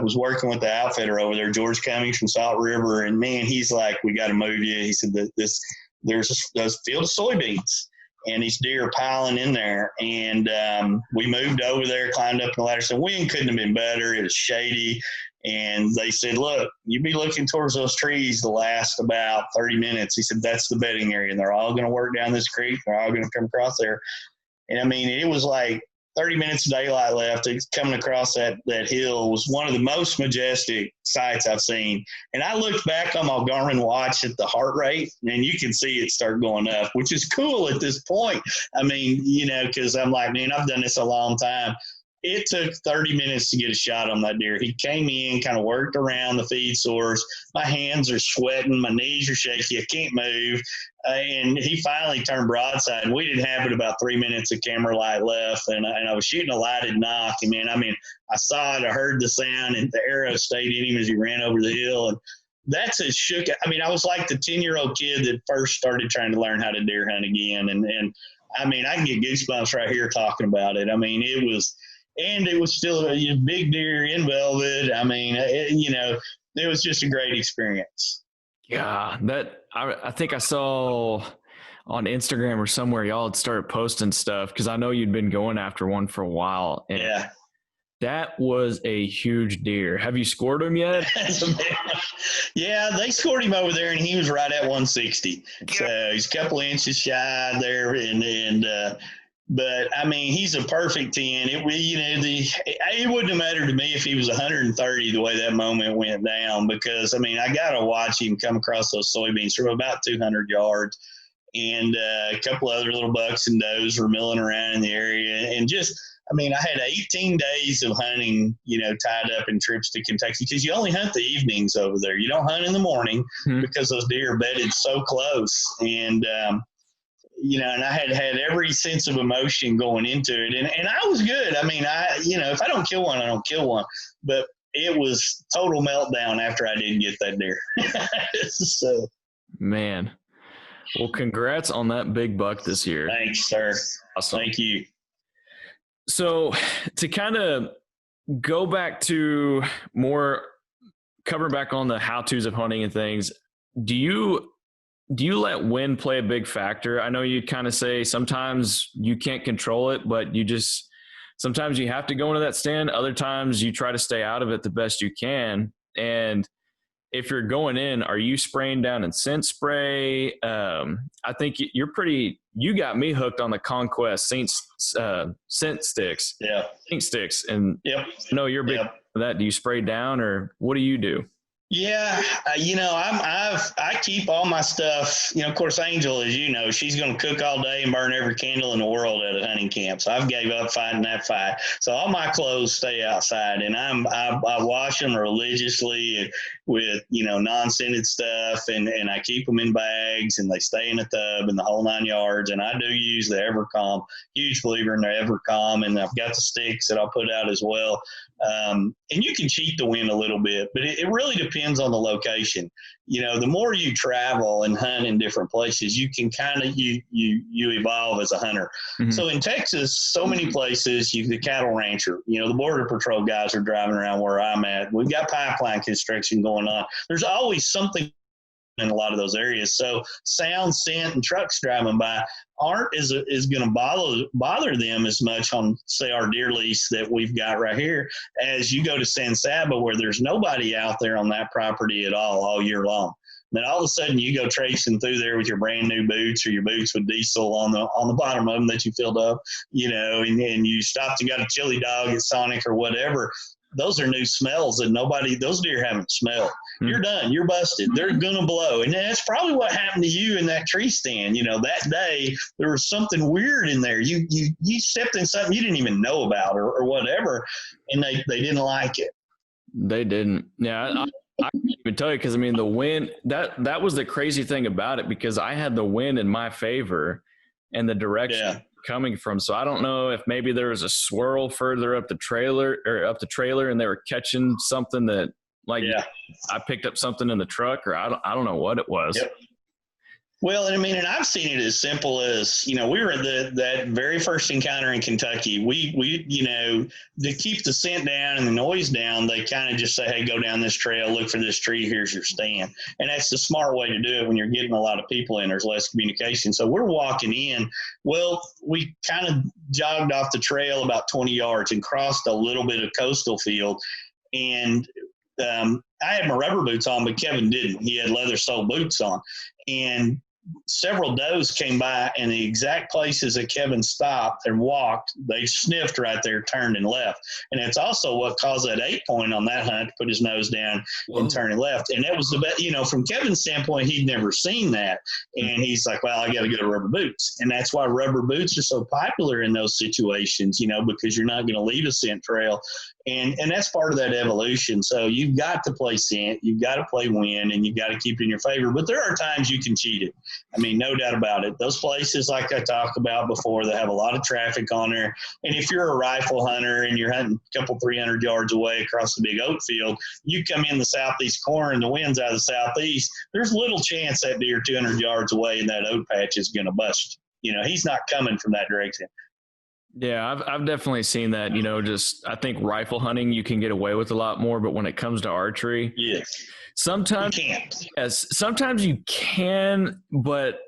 was working with the outfitter over there, George Cummings from Salt River. And man, he's like, we got to move you. He said that there's a field of soybeans and these deer are piling in there. And we moved over there, climbed up the ladder. So wind couldn't have been better. It was shady. And they said, look, you be looking towards those trees the last about 30 minutes. He said, that's the bedding area. And they're all going to work down this creek. They're all going to come across there. And I mean, it was like 30 minutes of daylight left. It's coming across that hill was one of the most majestic sights I've seen. And I looked back on my Garmin watch at the heart rate, and you can see it start going up, which is cool at this point. I mean, because I'm like, man, I've done this a long time. It took 30 minutes to get a shot on that deer. He came in, kind of worked around the feed source. My hands are sweating. My knees are shaky. I can't move. And he finally turned broadside. We didn't have it about 3 minutes of camera light left. And I was shooting a lighted knock. And, man, I mean, I saw it. I heard the sound, and the arrow stayed in him as he ran over the hill. And that's a shook. I mean, I was like the 10-year-old kid that first started trying to learn how to deer hunt again. And I mean, I can get goosebumps right here talking about it. I mean, it was still a big deer in velvet. I mean, it was just a great experience. Yeah, I think I saw on Instagram or somewhere y'all had started posting stuff because I know you'd been going after one for a while. And Yeah. that was a huge deer. Have you scored him yet? Yeah, they scored him over there, and he was right at 160. So he's a couple inches shy there, but I mean, he's a perfect 10. It wouldn't have mattered to me if he was 130 the way that moment went down, because I mean, I got to watch him come across those soybeans from about 200 yards, and a couple other little bucks and does were milling around in the area, and just. I mean, I had 18 days of hunting, tied up in trips to Kentucky, because you only hunt the evenings over there. You don't hunt in the morning because those deer are bedded so close. And, and I had every sense of emotion going into it. And I was good. I mean, if I don't kill one, I don't kill one. But it was total meltdown after I didn't get that deer. So, man. Well, congrats on that big buck this year. Thanks, sir. Awesome. Thank you. So to kind of go back to more cover back on the how-tos of hunting and things, do you let wind play a big factor? I know you kind of say sometimes you can't control it, but sometimes you have to go into that stand. Other times you try to stay out of it the best you can. And if you're going in, are you spraying down in scent spray? I think you got me hooked on the Conquest scent sticks. Yeah. Stink sticks. And yep. No, you're big for that. Do you spray down, or what do you do? Yeah, I keep all my stuff. Of course, Angel, as you know, she's going to cook all day and burn every candle in the world at a hunting camp. So I've gave up fighting that fight. So all my clothes stay outside, and I wash them religiously with non-scented stuff, and I keep them in bags, and they stay in a tub and the whole 9 yards. And I do use the Evercalm. Huge believer in the Evercalm, and I've got the sticks that I'll put out as well. And you can cheat the wind a little bit, but it really depends on the location. The more you travel and hunt in different places, you can kind of you evolve as a hunter. Mm-hmm. So in Texas, so many places, the cattle rancher, the border patrol guys are driving around where I'm at. We've got pipeline construction going on. There's always something in a lot of those areas. So sound, scent, and trucks driving by aren't is going to bother them as much on, say, our deer lease that we've got right here, as you go to San Saba, where there's nobody out there on that property at all year long. Then all of a sudden you go tracing through there with your brand new boots, or your boots with diesel on the bottom of them that you filled up, and you stopped and got a chili dog at Sonic or whatever. Those are new smells that those deer haven't smelled. Mm-hmm. You're done. You're busted. They're going to blow. And that's probably what happened to you in that tree stand. That day there was something weird in there. You stepped in something you didn't even know about or whatever, and they didn't like it. They didn't. Yeah. I can't even tell you, because I mean, the wind, that was the crazy thing about it, because I had the wind in my favor and the direction coming from. So I don't know if maybe there was a swirl further up the trailer, and they were catching something that, I picked up something in the truck, or I don't know what it was. Yep. Well, and I've seen it as simple as, we were at that very first encounter in Kentucky. We to keep the scent down and the noise down, they kind of just say, hey, go down this trail, look for this tree, here's your stand. And that's the smart way to do it when you're getting a lot of people in. There's less communication. So we're walking in. Well, we kind of jogged off the trail about 20 yards and crossed a little bit of coastal field. And I had my rubber boots on, but Kevin didn't. He had leather sole boots on. And several does came by, and the exact places that Kevin stopped and walked, they sniffed right there, turned and left. And it's also what caused that 8 point on that hunt to put his nose down and turn and left. And that was the best, from Kevin's standpoint, he'd never seen that. And he's like, well, I got to get rubber boots. And that's why rubber boots are so popular in those situations, because you're not going to leave a scent trail. And that's part of that evolution. So you've got to play scent, you've got to play wind, and you've got to keep it in your favor. But there are times you can cheat it. No doubt about it. Those places, like I talked about before, that have a lot of traffic on there. And if you're a rifle hunter and you're hunting a couple 300 yards away across the big oat field, you come in the southeast corner and the wind's out of the southeast, there's little chance that deer 200 yards away in that oat patch is going to bust. He's not coming from that direction. Yeah, I've definitely seen that. Just I think rifle hunting you can get away with a lot more, but when it comes to archery, Yes, you sometimes can't. yes, sometimes you can, but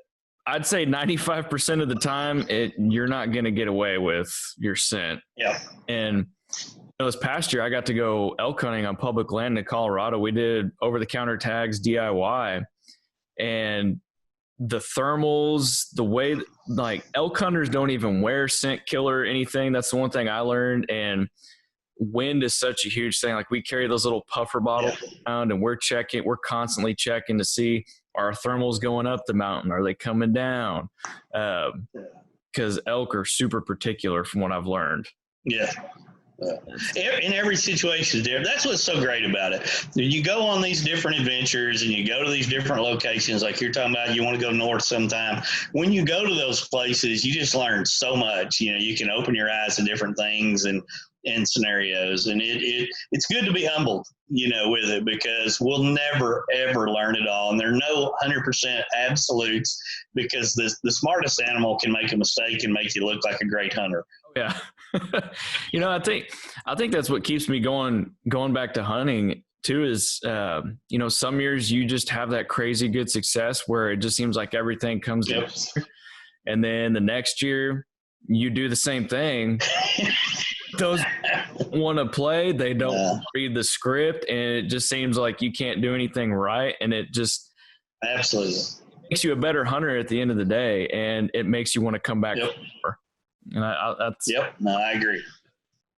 I'd say 95% of the time you're not going to get away with your scent. Yeah. And this past year, I got to go elk hunting on public land in Colorado. We did over the counter tags DIY, and the thermals, the way like elk hunters don't even wear scent killer or anything. That's the one thing I learned. And wind is such a huge thing. Like we carry those little puffer bottles around, and we're constantly checking to see, are thermals going up the mountain? Are they coming down? Because elk are super particular from what I've learned. Yeah. In every situation, that's what's so great about it. You go on these different adventures and you go to these different locations, like you're talking about. You want to go north sometime. When you go to those places, you just learn so much. You can open your eyes to different things and scenarios, and it's good to be humbled, with it, because we'll never ever learn it all, and there are no 100% absolutes, because the smartest animal can make a mistake and make you look like a great hunter. Yeah. I think that's what keeps me going back to hunting too, is, some years you just have that crazy good success where it just seems like everything comes together. And then the next year you do the same thing. Those want to play, they don't read the script, and it just seems like you can't do anything right. And it just absolutely makes you a better hunter at the end of the day. And it makes you want to come back. And I agree.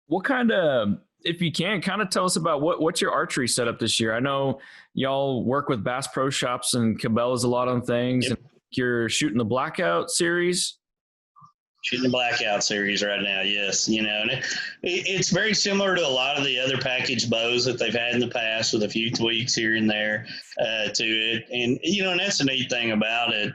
What kind of, if you can, kind of tell us about what's your archery setup this year? I know y'all work with Bass Pro Shops and Cabela's a lot on things. And you're shooting the Blackout series. Shooting the Blackout series right now, yes. And it's very similar to a lot of the other packaged bows that they've had in the past, with a few tweaks here and there to it. And, and that's the neat thing about it.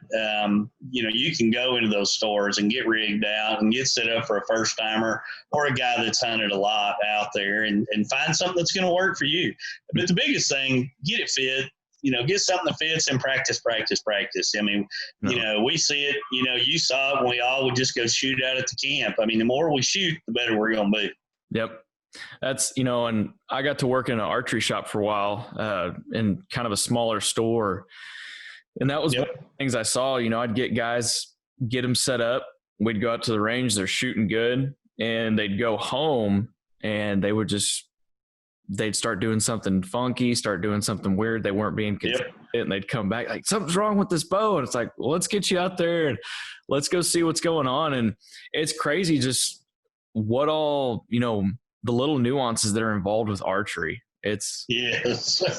You can go into those stores and get rigged out and get set up for a first timer or a guy that's hunted a lot out there, and find something that's going to work for you. But the biggest thing, get it fit. Get something that fits, and practice. I mean, we see it, you saw it when we all would just go shoot out at the camp. I mean, the more we shoot, the better we're going to be. Yep. That's, and I got to work in an archery shop for a while, in kind of a smaller store. And that was one of the things I saw. I'd get guys, get them set up. We'd go out to the range, they're shooting good, and they'd go home and they'd start doing something funky, start doing something weird. They weren't being consistent, and they'd come back like, something's wrong with this bow. And it's like, well, let's get you out there and let's go see what's going on. And it's crazy just what all, the little nuances that are involved with archery. It's those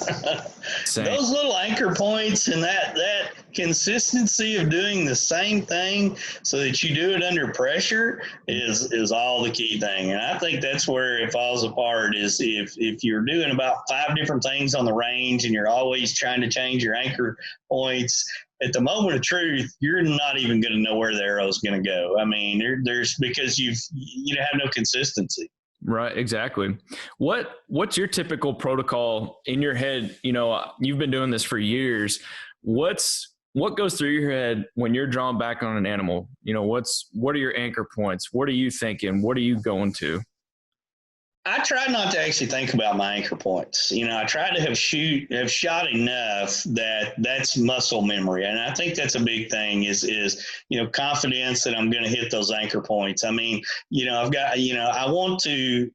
little anchor points and that consistency of doing the same thing so that you do it under pressure is all the key thing. And I think that's where it falls apart, is if you're doing about 5 different things on the range and you're always trying to change your anchor points, at the moment of truth, you're not even going to know where the arrow is going to go. I mean, there's because you have no consistency. Right, exactly. What's your typical protocol in your head? You've been doing this for years. What goes through your head when you're drawn back on an animal? What are your anchor points? What are you thinking? What are you going to? I try not to actually think about my anchor points. I try to have shot enough that's muscle memory. And I think that's a big thing is confidence that I'm going to hit those anchor points. I mean, I've got, I want to,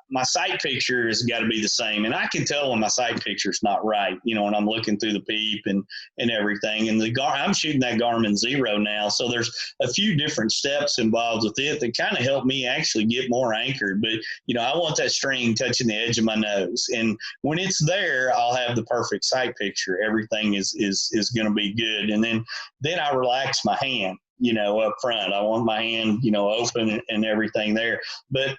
my sight picture has got to be the same. And I can tell when my sight picture is not right, when I'm looking through the peep and everything. And I'm shooting that Garmin Zero now. So there's a few different steps involved with it that kind of help me actually get more anchored. But, I want that string touching the edge of my nose. And when it's there, I'll have the perfect sight picture. Everything is going to be good. And then I relax my hand. Up front, I want my hand, open and everything there. But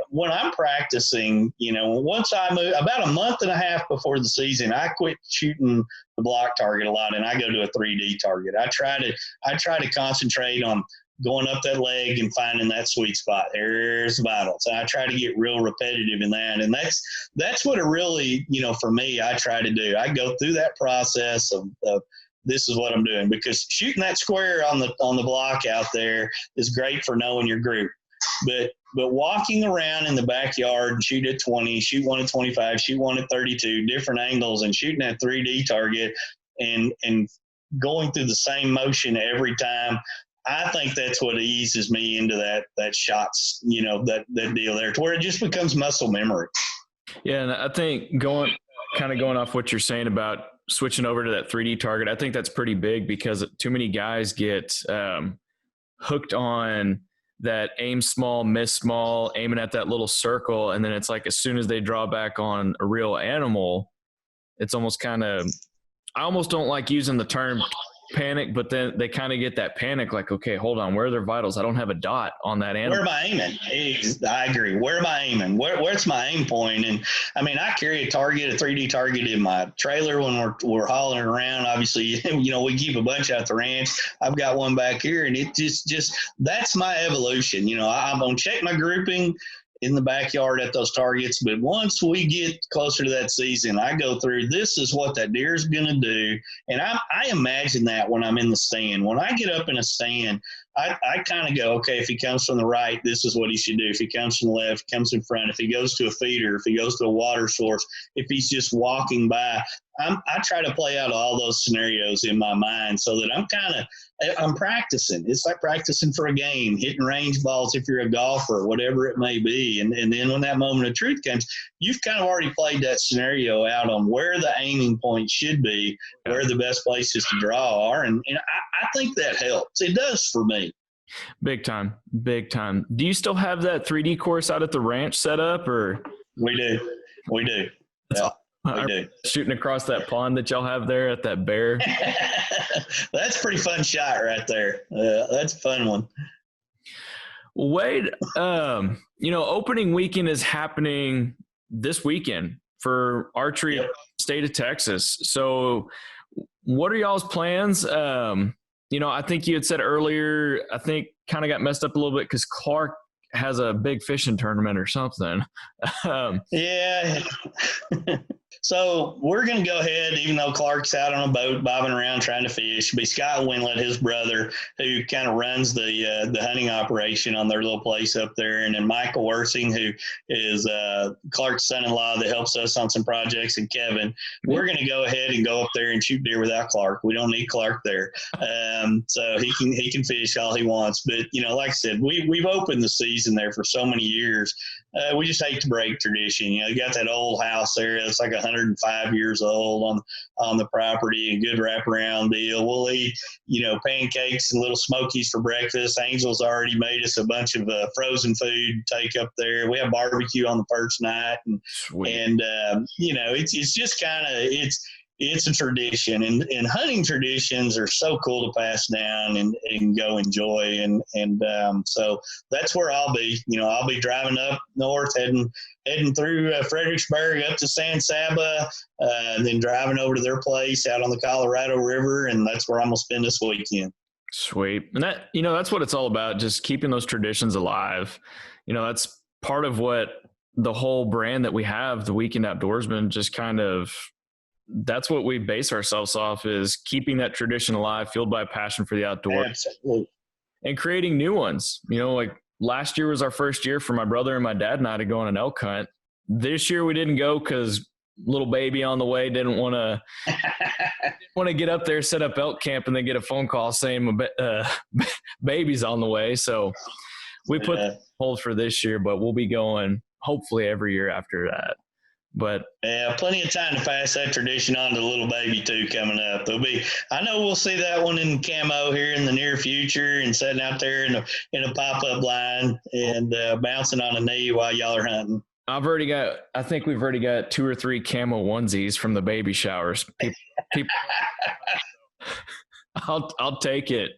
when I'm practicing, once I move about a month and a half before the season, I quit shooting the block target a lot and I go to a 3D target. I try to concentrate on going up that leg and finding that sweet spot. There's vitals. And I try to get real repetitive in that. And that's what it really, for me, I try to do. I go through that process of this is what I'm doing, because shooting that square on the block out there is great for knowing your group. But walking around in the backyard and shoot at 20, shoot one at 25, shoot one at 32, different angles, and shooting that 3D target and going through the same motion every time, I think that's what eases me into that shots, that deal there, to where it just becomes muscle memory. Yeah, and I think going off what you're saying about switching over to that 3D target, I think that's pretty big, because too many guys get hooked on that aim small, miss small, aiming at that little circle, and then it's like as soon as they draw back on a real animal, it's almost kind of, I almost don't like using the term panic, but then they kind of get that panic, like, okay, hold on, where are their vitals? I don't have a dot on that animal. Where am I aiming? I agree. Where am I aiming? Where's my aim point? And I mean, I carry a 3D target in my trailer when we're hauling it around. Obviously, we keep a bunch out the ranch. I've got one back here, and it just that's my evolution. I'm gonna check my grouping in the backyard at those targets. But once we get closer to that season, I go through, this is what that deer is going to do. And I imagine that when I'm in the stand. When I get up in a stand, I kind of go, okay, if he comes from the right, this is what he should do. If he comes from the left, comes in front. If he goes to a feeder, if he goes to a water source, if he's just walking by, I try to play out all those scenarios in my mind so that I'm practicing. It's like practicing for a game, hitting range balls if you're a golfer, whatever it may be. And then when that moment of truth comes, you've kind of already played that scenario out on where the aiming point should be, where the best places to draw are. And I think that helps. It does for me. Big time. Do you still have that 3D course out at the ranch set up, or? We do. Yeah. We do. Shooting across that pond that y'all have there at that bear. That's a pretty fun shot right there. That's a fun one. Wade, opening weekend is happening this weekend for archery in the state of Texas. So what are y'all's plans? I think you had said earlier, I think kind of got messed up a little bit because Clark has a big fishing tournament or something. Yeah. So we're going to go ahead, even though Clark's out on a boat bobbing around trying to fish. It'll be Scott Winlet, his brother, who kind of runs the hunting operation on their little place up there. And then Michael Wersing, who is Clark's son-in-law that helps us on some projects, and Kevin. We're going to go ahead and go up there and shoot deer without Clark. We don't need Clark there. So he can fish all he wants. But, like I said, we've opened the season there for so many years. We just hate to break tradition. You got that old house there. It's like 105 years old on the property, a good wraparound deal. We'll eat, pancakes and little smokies for breakfast. Angel's already made us a bunch of frozen food to take up there. We have barbecue on the first night. And it's just kind of, it's a tradition, and hunting traditions are so cool to pass down and go enjoy. And so that's where I'll be. I'll be driving up north, heading through Fredericksburg up to San Saba, and then driving over to their place out on the Colorado River. And that's where I'm going to spend this weekend. Sweet. And that, that's what it's all about. Just keeping those traditions alive. That's part of what the whole brand that we have, the Weekend Outdoorsman, just kind of, that's what we base ourselves off, is keeping that tradition alive, fueled by passion for the outdoors. Absolutely. And creating new ones. Like last year was our first year for my brother and my dad and I to go on an elk hunt. This year we didn't go because little baby on the way didn't want to get up there, set up elk camp, and then get a phone call saying baby's on the way. So we put hold for this year, but we'll be going hopefully every year after that. But yeah, plenty of time to pass that tradition on to the little baby too coming up. I know we'll see that one in camo here in the near future, and sitting out there in a pop-up line and bouncing on a knee while y'all are hunting. I think we've already got 2 or 3 camo onesies from the baby showers. People I'll take it.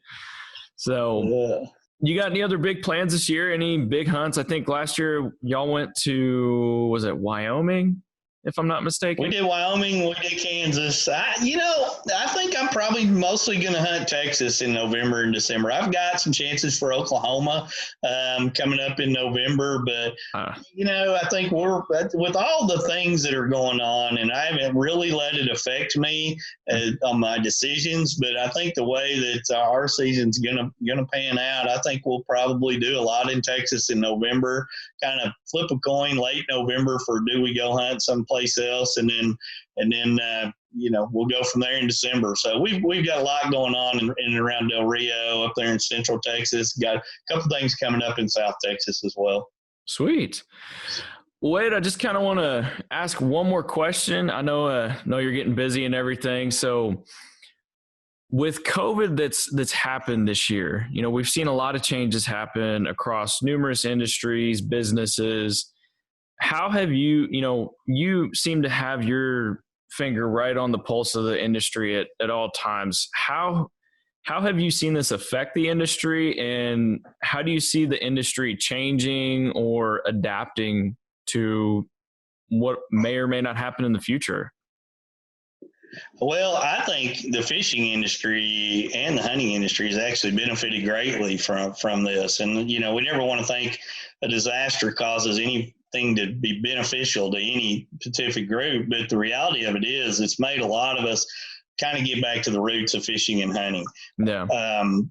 So you got any other big plans this year? Any big hunts? I think last year y'all went to, was it Wyoming? if I'm not mistaken. We did Wyoming, we did Kansas. I think I'm probably mostly going to hunt Texas in November and December. I've got some chances for Oklahoma coming up in November, but I think we're with all the things that are going on, and I haven't really let it affect me on my decisions. But I think the way that our season's gonna pan out, I think we'll probably do a lot in Texas in November. Kind of flip a coin late November for do we go hunt someplace else, and then we'll go from there in December. So we've got a lot going on in and around Del Rio, up there in Central Texas. Got a couple things coming up in South Texas as well. Sweet. Wade, I just kind of want to ask one more question. I know you're getting busy and everything. So with COVID that's happened this year, we've seen a lot of changes happen across numerous industries, businesses. How have you seem to have your finger right on the pulse of the industry at all times. How have you seen this affect the industry, and how do you see the industry changing or adapting to what may or may not happen in the future? Well, I think the fishing industry and the hunting industry has actually benefited greatly from this. And, we never want to think a disaster causes anything to be beneficial to any specific group. But the reality of it is it's made a lot of us kind of get back to the roots of fishing and hunting. Yeah.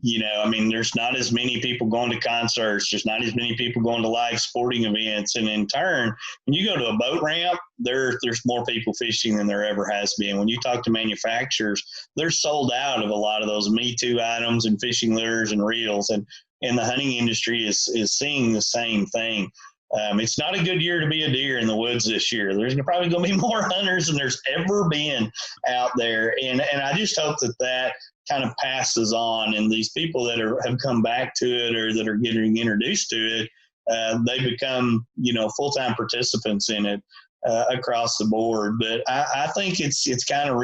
There's not as many people going to concerts. There's not as many people going to live sporting events. And in turn, when you go to a boat ramp, there's more people fishing than there ever has been. When you talk to manufacturers, they're sold out of a lot of those Me Too items and fishing lures and reels. And the hunting industry is seeing the same thing. It's not a good year to be a deer in the woods this year. There's probably going to be more hunters than there's ever been out there. And I just hope that kind of passes on, and these people that have come back to it or that are getting introduced to it, they become, full-time participants in it across the board. But I think it's kind of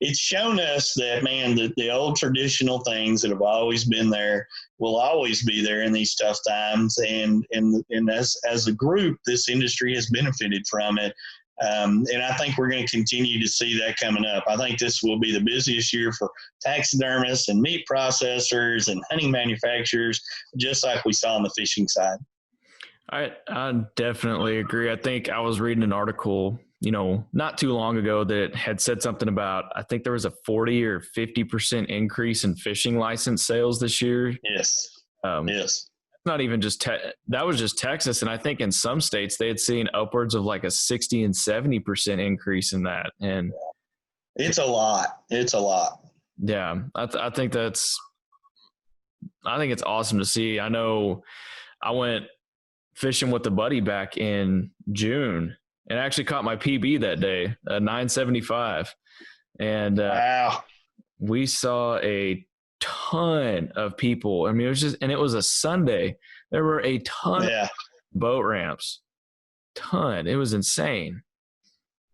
it's shown us that, man, that the old traditional things that have always been there will always be there in these tough times. And as a group, this industry has benefited from it. And I think we're going to continue to see that coming up. I think this will be the busiest year for taxidermists and meat processors and hunting manufacturers, just like we saw on the fishing side. I definitely agree. I think I was reading an article, not too long ago that had said something about, I think there was a 40 or 50% increase in fishing license sales this year. Yes. Yes. Not even just that was just Texas. And I think in some states they had seen upwards of like a 60 and 70% increase in that. And it's a lot. Yeah. I think it's awesome to see. I know I went fishing with a buddy back in June and actually caught my PB that day, a 975. And wow. We saw a ton of people. It was a Sunday. There were a ton of boat ramps. It was insane.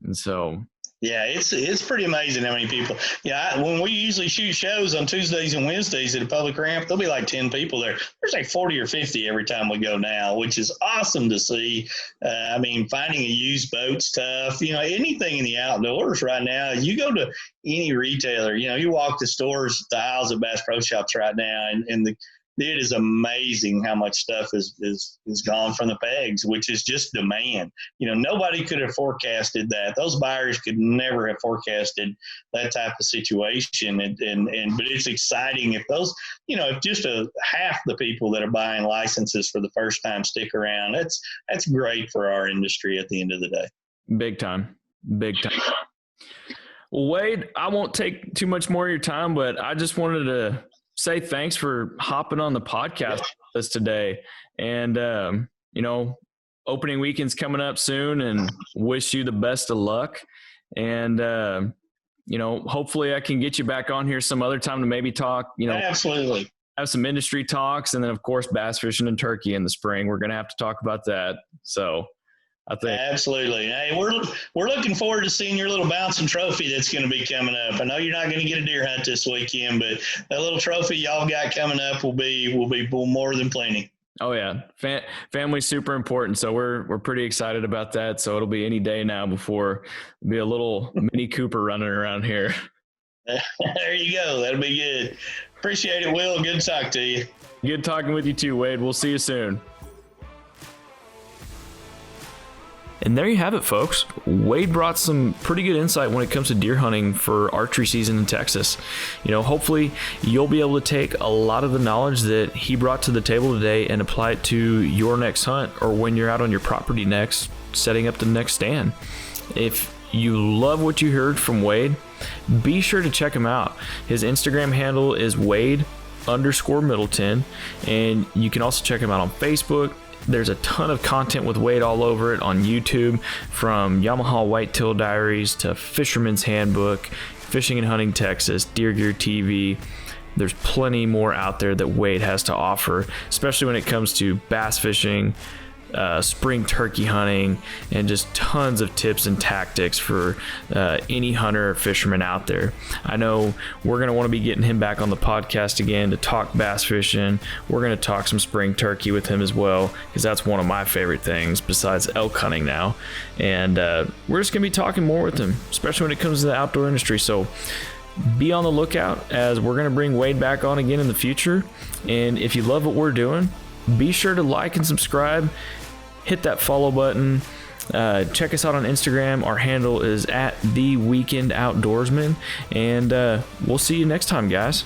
And so, yeah, it's pretty amazing how many people. Yeah, when we usually shoot shows on Tuesdays and Wednesdays at a public ramp, there'll be like 10 people there. There's like 40 or 50 every time we go now, which is awesome to see. Finding a used boat's tough. Anything in the outdoors right now, you go to any retailer, you walk the stores, the aisles at Bass Pro Shops right now, and it is amazing how much stuff is gone from the pegs, which is just demand. Nobody could have forecasted that. Those buyers could never have forecasted that type of situation. But it's exciting if those, if just half the people that are buying licenses for the first time stick around. That's great for our industry at the end of the day. Big time. Well, Wade, I won't take too much more of your time, but I just wanted to say thanks for hopping on the podcast with us today. And, opening weekend's coming up soon, and wish you the best of luck. And, hopefully I can get you back on here some other time to maybe talk, Absolutely. Have some industry talks. And then of course, bass fishing in Turkey in the spring. We're going to have to talk about that. So I think absolutely. Hey, we're looking forward to seeing your little bouncing trophy that's going to be coming up. I know you're not going to get a deer hunt this weekend, but that little trophy y'all got coming up will be more than plenty. Oh yeah, family's super important, so we're pretty excited about that. So it'll be any day now before be a little Mini Cooper running around here. There you go. That'll be good. Appreciate it, Will. Good to talk to you. Good talking with you too, Wade. We'll see you soon. And there you have it, folks. Wade brought some pretty good insight when it comes to deer hunting for archery season in Texas. Hopefully you'll be able to take a lot of the knowledge that he brought to the table today and apply it to your next hunt, or when you're out on your property next, setting up the next stand. If you love what you heard from Wade, be sure to check him out. His Instagram handle is Wade_Middleton, and you can also check him out on Facebook. There's a ton of content with Wade all over it on YouTube, from Yamaha Whitetail Diaries to Fisherman's Handbook, Fishing and Hunting Texas, Deer Gear TV. There's plenty more out there that Wade has to offer, especially when it comes to bass fishing, spring turkey hunting, and just tons of tips and tactics for any hunter or fisherman out there. I know we're going to want to be getting him back on the podcast again to talk bass fishing. We're going to talk some spring turkey with him as well, because that's one of my favorite things besides elk hunting now. And we're just going to be talking more with him, especially when it comes to the outdoor industry. So be on the lookout, as we're going to bring Wade back on again in the future. And if you love what we're doing, be sure to like and subscribe. Hit that follow button. Check us out on Instagram. Our handle is @TheWeekendOutdoorsman. And we'll see you next time, guys.